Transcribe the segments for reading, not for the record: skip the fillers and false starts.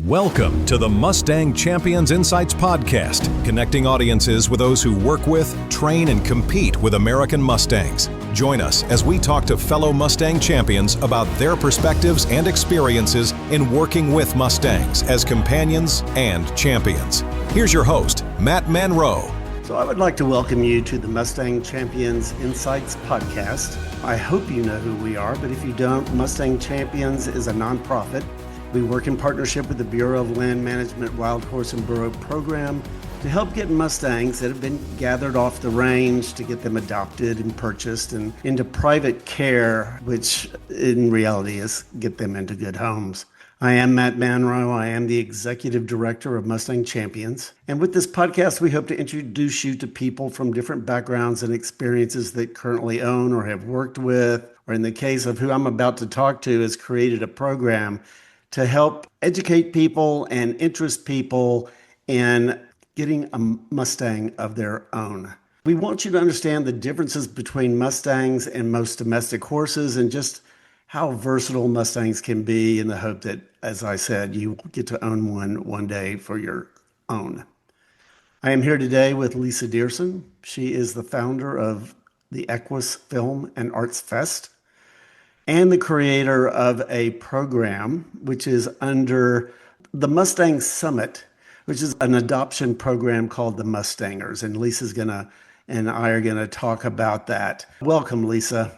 Welcome to the Mustang Champions Insights Podcast, connecting audiences with those who work with, train, and compete with American Mustangs. Join us as we talk to fellow Mustang champions about their perspectives and experiences in working with Mustangs as companions and champions. Here's your host, Matt Manroe. So I would like to welcome you to the Mustang Champions Insights Podcast. I hope you know who we are, but if you don't, Mustang Champions is a nonprofit. We work in partnership with the Bureau of Land Management Wild Horse and Burro program to help get Mustangs that have been gathered off the range, to get them adopted and purchased and into private care, which in reality is get them into good homes. I am Matt Manroe. I am the Executive Director of Mustang Champions. And with this podcast, we hope to introduce you to people from different backgrounds and experiences that currently own or have worked with, or in the case of who I'm about to talk to, has created a program to help educate people and interest people in getting a Mustang of their own. We want you to understand the differences between Mustangs and most domestic horses and just how versatile Mustangs can be, in the hope that, as I said, you get to own one day for your own. I am here today with Lisa Diersen. She is the founder of the Equus Film and Arts Fest and the creator of a program which is under the Mustang Summit, which is an adoption program called the Mustangers. And Lisa's and I are gonna talk about that. Welcome, Lisa.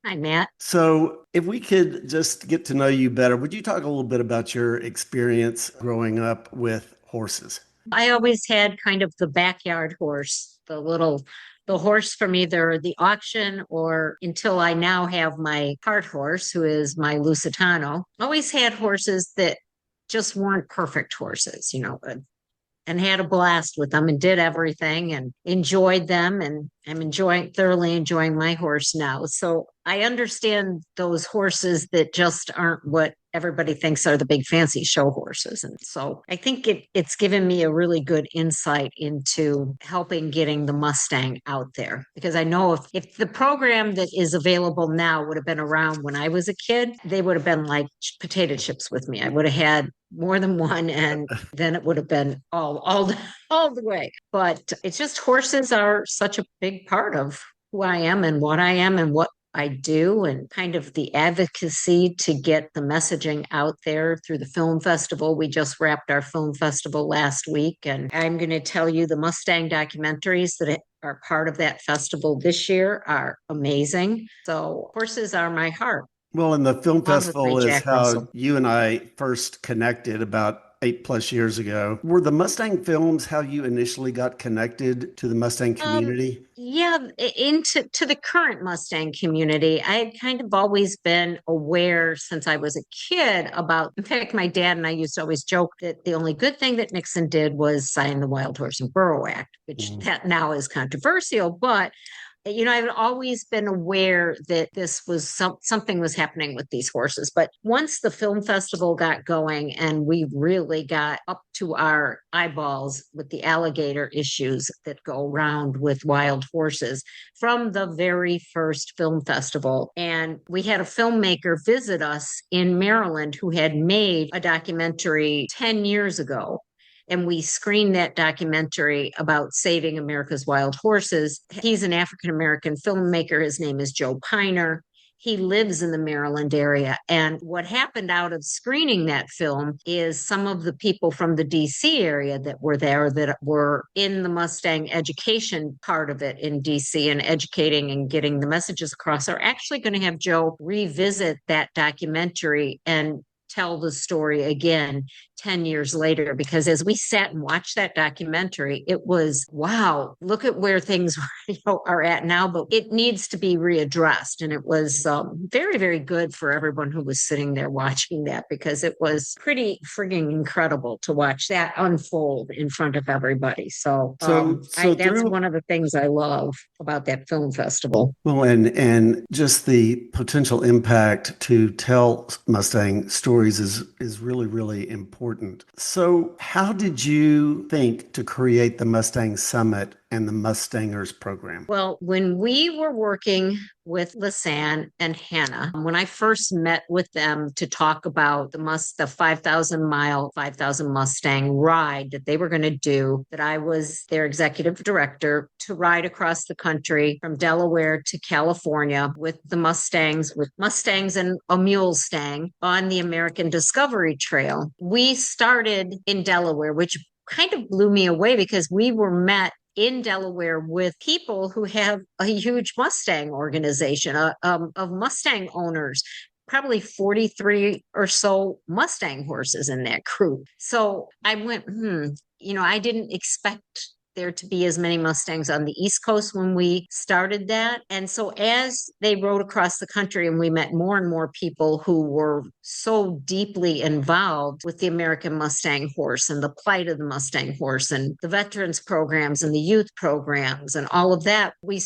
Hi, Matt. So if we could just get to know you better, would you talk a little bit about your experience growing up with horses? I always had kind of the backyard horse, the horse from either the auction or until I now have my cart horse, who is my Lusitano. Always had horses that just weren't perfect horses, and had a blast with them and did everything and enjoyed them. And I'm thoroughly enjoying my horse now. So I understand those horses that just aren't what everybody thinks are the big fancy show horses. And so I think it's given me a really good insight into helping getting the Mustang out there. Because I know if the program that is available now would have been around when I was a kid, they would have been like potato chips with me. I would have had more than one, and then it would have been all the way. But it's just horses are such a big part of who I am and what I do, and kind of the advocacy to get the messaging out there through the film festival. We just wrapped our film festival last week, and I'm going to tell you the Mustang documentaries that are part of that festival this year are amazing. So horses are my heart. Well, and the film festival is how you and I first connected about 8+ years ago. Were the Mustang films how you initially got connected to the Mustang community? To the current Mustang community. I had kind of always been aware since I was a kid about, in fact, my dad and I used to always joke that the only good thing that Nixon did was sign the Wild Horse and Burro Act, which that now is controversial, but I've always been aware that this was something was happening with these horses. But once the film festival got going and we really got up to our eyeballs with the alligator issues that go around with wild horses from the very first film festival, and we had a filmmaker visit us in Maryland who had made a documentary 10 years ago. And we screened that documentary about saving America's wild horses. He's an African-American filmmaker. His name is Joe Piner. He lives in the Maryland area. And what happened out of screening that film is some of the people from the DC area that were there, that were in the Mustang education part of it in DC and educating and getting the messages across, are actually going to have Joe revisit that documentary and tell the story again 10 years later, because as we sat and watched that documentary, it was, wow, look at where things are at now, but it needs to be readdressed. And it was very, very good for everyone who was sitting there watching that, because it was pretty frigging incredible to watch that unfold in front of everybody. So that's one of the things I love about that film festival. Well, and just the potential impact to tell Mustang stories is really, really important. So how did you think to create the Mustang Summit and the Mustangers program? Well, when we were working with Lisanne and Hannah. When I first met with them to talk about the 5,000 Mustang ride that they were going to do, that I was their executive director to ride across the country from Delaware to California with the Mustangs, with Mustangs and a Mulestang on the American Discovery Trail. We started in Delaware, which kind of blew me away because we were met in Delaware with people who have a huge Mustang organization of Mustang owners, probably 43 or so Mustang horses in that crew. So I went, I didn't expect there to be as many Mustangs on the East Coast when we started that. And so as they rode across the country and we met more and more people who were so deeply involved with the American Mustang horse and the plight of the Mustang horse and the veterans programs and the youth programs and all of that, I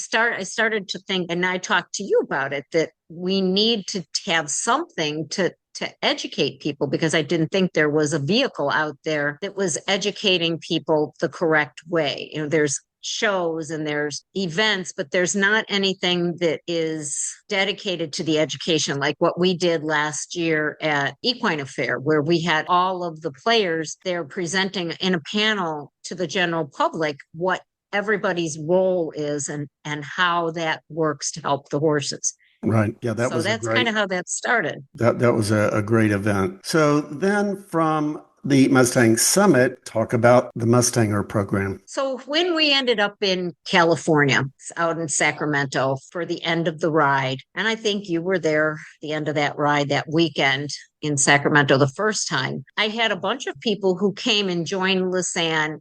started to think, and I talked to you about it, that we need to have something to educate people, because I didn't think there was a vehicle out there that was educating people the correct way. There's shows and there's events, but there's not anything that is dedicated to the education, like what we did last year at Equine Affair, where we had all of the players there presenting in a panel to the general public what everybody's role is and how that works to help the horses. Right. Yeah, that's kind of how that started. That was a great event. So then from the Mustang Summit, talk about the Mustanger program. So when we ended up in California, out in Sacramento for the end of the ride, and I think you were there the end of that ride that weekend in Sacramento the first time, I had a bunch of people who came and joined Lisanne,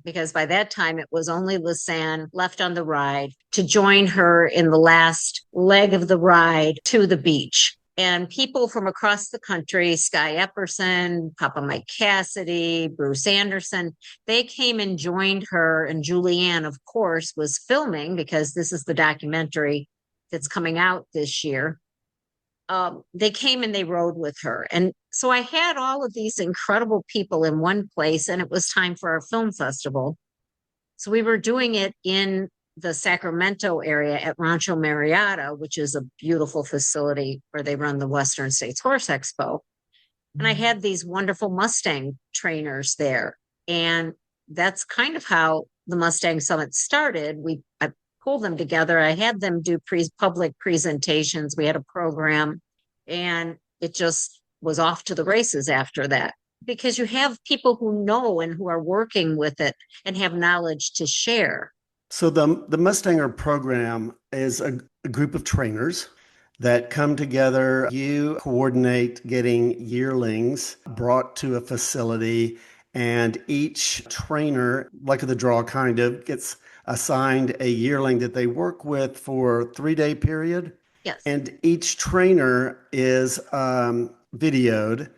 because by that time it was only Lisanne left on the ride, to join her in the last leg of the ride to the beach. And people from across the country, Sky Epperson, Papa Mike Cassidy, Bruce Anderson, they came and joined her. And Julianne, of course, was filming, because this is the documentary that's coming out this year. They came and they rode with her. And so I had all of these incredible people in one place, and it was time for our film festival. So we were doing it in the Sacramento area at Rancho Marietta, which is a beautiful facility where they run the Western States Horse Expo. And I had these wonderful Mustang trainers there. And that's kind of how the Mustang Summit started. I pulled them together. I had them do public presentations. We had a program, and it just was off to the races after that, because you have people who know and who are working with it and have knowledge to share. So the Mustanger program is a group of trainers that come together. You coordinate getting yearlings brought to a facility, and each trainer, luck of the draw kind of, gets assigned a yearling that they work with for a 3-day period. Yes. And each trainer is videoed,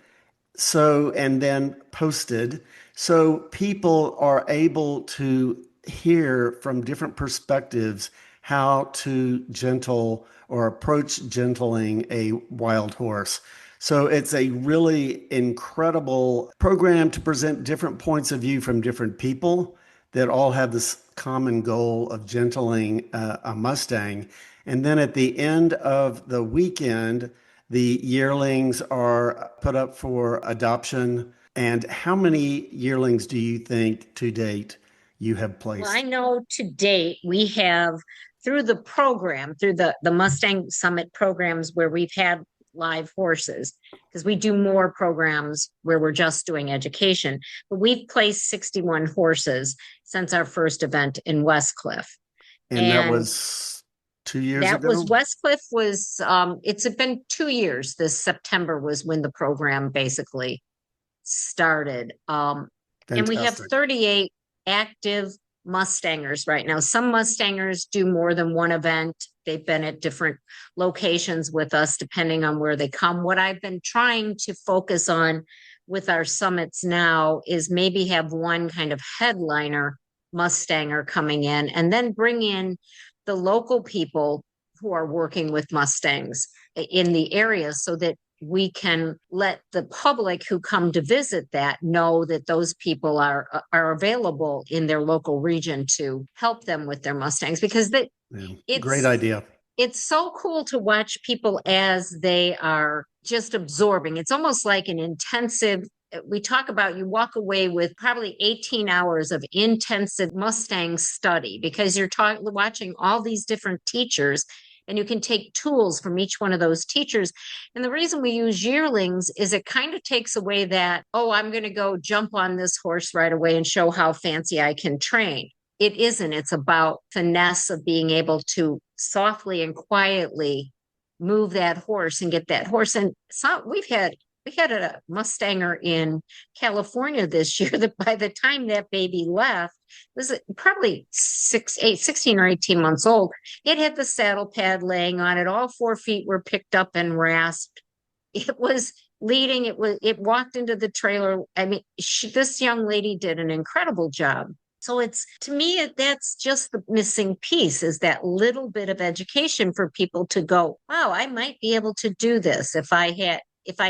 and then posted. So people are able to hear from different perspectives how to gentle or approach gentling a wild horse. So it's a really incredible program to present different points of view from different people that all have this common goal of gentling a Mustang. And then at the end of the weekend, the yearlings are put up for adoption. And how many yearlings do you think to date you have placed? Well, I know to date we have, through the program, through the Mustang Summit programs where we've had live horses, because we do more programs where we're just doing education, but we've placed 61 horses since our first event in Westcliff. And that was 2 years ago? That was Westcliff was, it's been 2 years. This September was when the program basically started. And we have 38 active Mustangers right now. Some Mustangers do more than one event. They've been at different locations with us, depending on where they come. What I've been trying to focus on with our summits now is maybe have one kind of headliner Mustanger coming in, and then bring in the local people who are working with Mustangs in the area, so that we can let the public who come to visit that know that those people are available in their local region to help them with their Mustangs, because it's great idea. it's so cool to watch people as they are just absorbing. It's almost like an intensive, we talk about, you walk away with probably 18 hours of intensive Mustang study because you're watching all these different teachers, and you can take tools from each one of those teachers. And the reason we use yearlings is it kind of takes away that, oh, I'm going to go jump on this horse right away and show how fancy I can train. It isn't. It's about finesse of being able to softly and quietly move that horse and get that horse. And so we had a Mustanger in California this year that by the time that baby left, it was probably 16 or 18 months old. It had the saddle pad laying on it. All 4 feet were picked up and rasped. It was leading. It walked into the trailer. I mean, this young lady did an incredible job. So it's, to me, that's just the missing piece, is that little bit of education for people to go, wow, I might be able to do this if I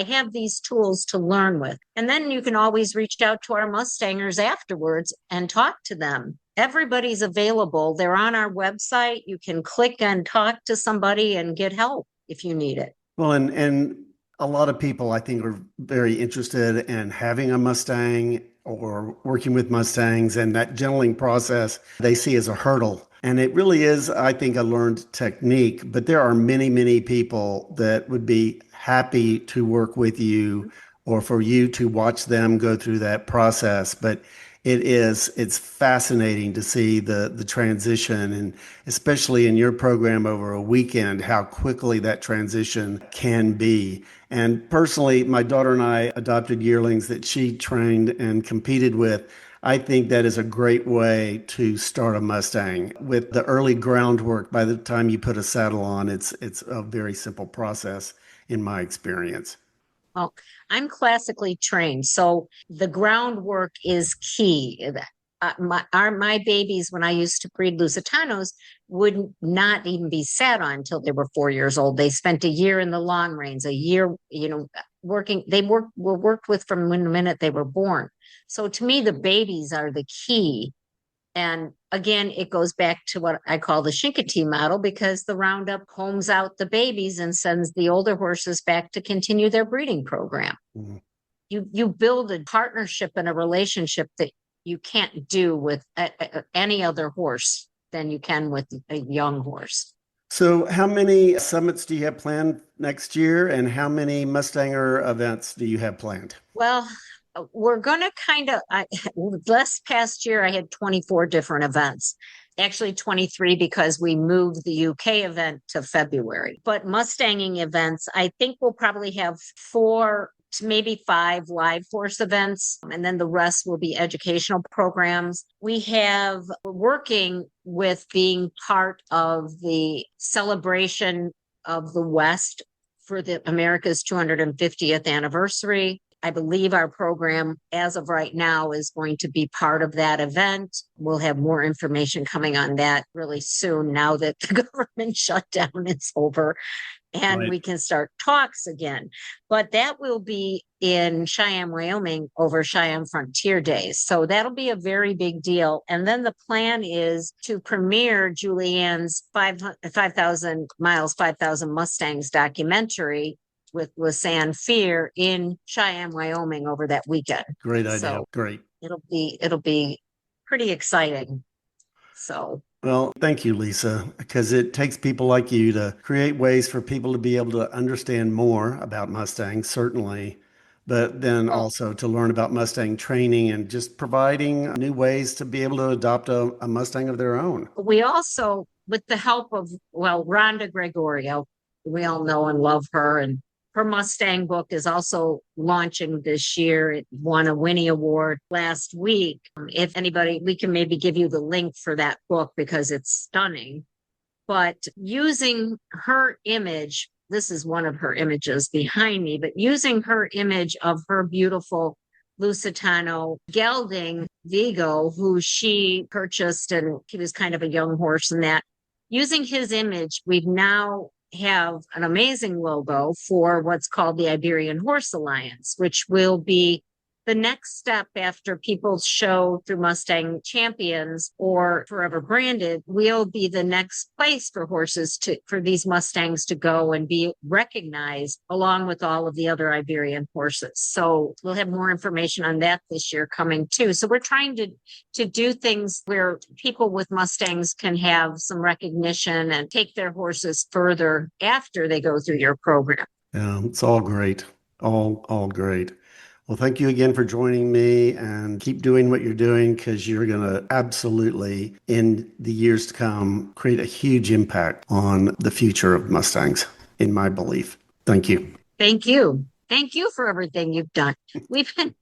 have these tools to learn with. And then you can always reach out to our Mustangers afterwards and talk to them. Everybody's available. They're on our website. You can click and talk to somebody and get help if you need it. Well, and a lot of people, I think, are very interested in having a Mustang or working with Mustangs, and that gentling process they see as a hurdle. And it really is, I think, a learned technique, but there are many, many people that would be happy to work with you or for you to watch them go through that process. But it's fascinating to see the transition, and especially in your program over a weekend, how quickly that transition can be. And personally, my daughter and I adopted yearlings that she trained and competed with. I think that is a great way to start a Mustang. With the early groundwork, by the time you put a saddle on, it's a very simple process in my experience. Well, I'm classically trained, so the groundwork is key. My babies, when I used to breed Lusitanos, would not even be sat on until they were 4 years old. They spent a year in the long reins, a year, working. They were worked with from the minute they were born. So to me, the babies are the key. And again, it goes back to what I call the Shinkati model, because the roundup homes out the babies and sends the older horses back to continue their breeding program. Mm-hmm. You build a partnership and a relationship that you can't do with any other horse than you can with a young horse. So how many summits do you have planned next year, and how many Mustanger events do you have planned? Well, we're going to this past year, I had 24 different events, actually 23 because we moved the UK event to February. But Mustanging events, I think we'll probably have 4 to maybe 5 live horse events, and then the rest will be educational programs. We're working with being part of the celebration of the West for the America's 250th anniversary. I believe our program, as of right now, is going to be part of that event. We'll have more information coming on that really soon, now that the government shutdown is over and we can start talks again. But that will be in Cheyenne, Wyoming, over Cheyenne Frontier Days. So that'll be a very big deal. And then the plan is to premiere Julianne's 5,000 Miles, 5,000 Mustangs documentary with Lisanne Fear in Cheyenne, Wyoming over that weekend. Great idea. So great. It'll be pretty exciting. So. Well, thank you, Lisa, because it takes people like you to create ways for people to be able to understand more about Mustangs, certainly, but then also to learn about Mustang training and just providing new ways to be able to adopt a Mustang of their own. We also, with the help of, Rhonda Gregorio, we all know and love her, and her Mustang book is also launching this year. It won a Winnie Award last week. If anybody, we can maybe give you the link for that book because it's stunning. But using her image, this is one of her images behind me, but using her image of her beautiful Lusitano gelding, Vigo, who she purchased, and he was kind of a young horse in that. Using his image, we've now have an amazing logo for what's called the Iberian Horse Alliance, which will be the next step after people show through Mustang Champions or Forever Branded, we'll be the next place for for these Mustangs to go and be recognized along with all of the other Iberian horses. So we'll have more information on that this year coming too. So we're trying to do things where people with Mustangs can have some recognition and take their horses further after they go through your program. Yeah, it's all great. All great. Well, thank you again for joining me, and keep doing what you're doing, because you're going to absolutely, in the years to come, create a huge impact on the future of Mustangs, in my belief. Thank you. Thank you. Thank you for everything you've done.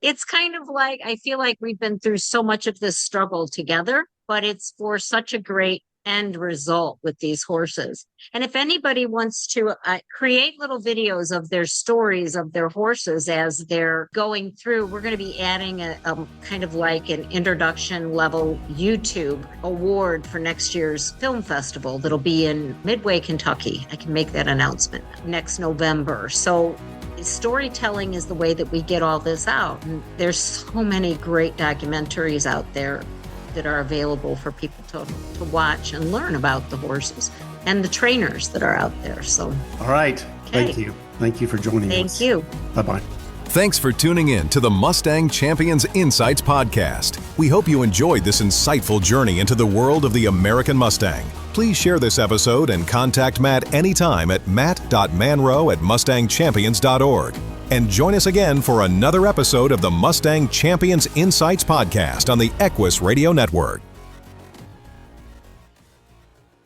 It's kind of like, I feel like we've been through so much of this struggle together, but it's for such a great end result with these horses. And if anybody wants to create little videos of their stories of their horses as they're going through, we're going to be adding a kind of like an introduction level YouTube award for next year's film festival that'll be in Midway, Kentucky. I can make that announcement next November. So storytelling is the way that we get all this out. And there's so many great documentaries out there that are available for people to watch and learn about the horses and the trainers that are out there. So, all right. Okay. Thank you. Thank you for joining us. Thank you. Bye-bye. Thanks for tuning in to the Mustang Champions Insights Podcast. We hope you enjoyed this insightful journey into the world of the American Mustang. Please share this episode and contact Matt anytime at matt.manroe@mustangchampions.org. And join us again for another episode of the Mustang Champions Insights Podcast on the Equus Radio Network.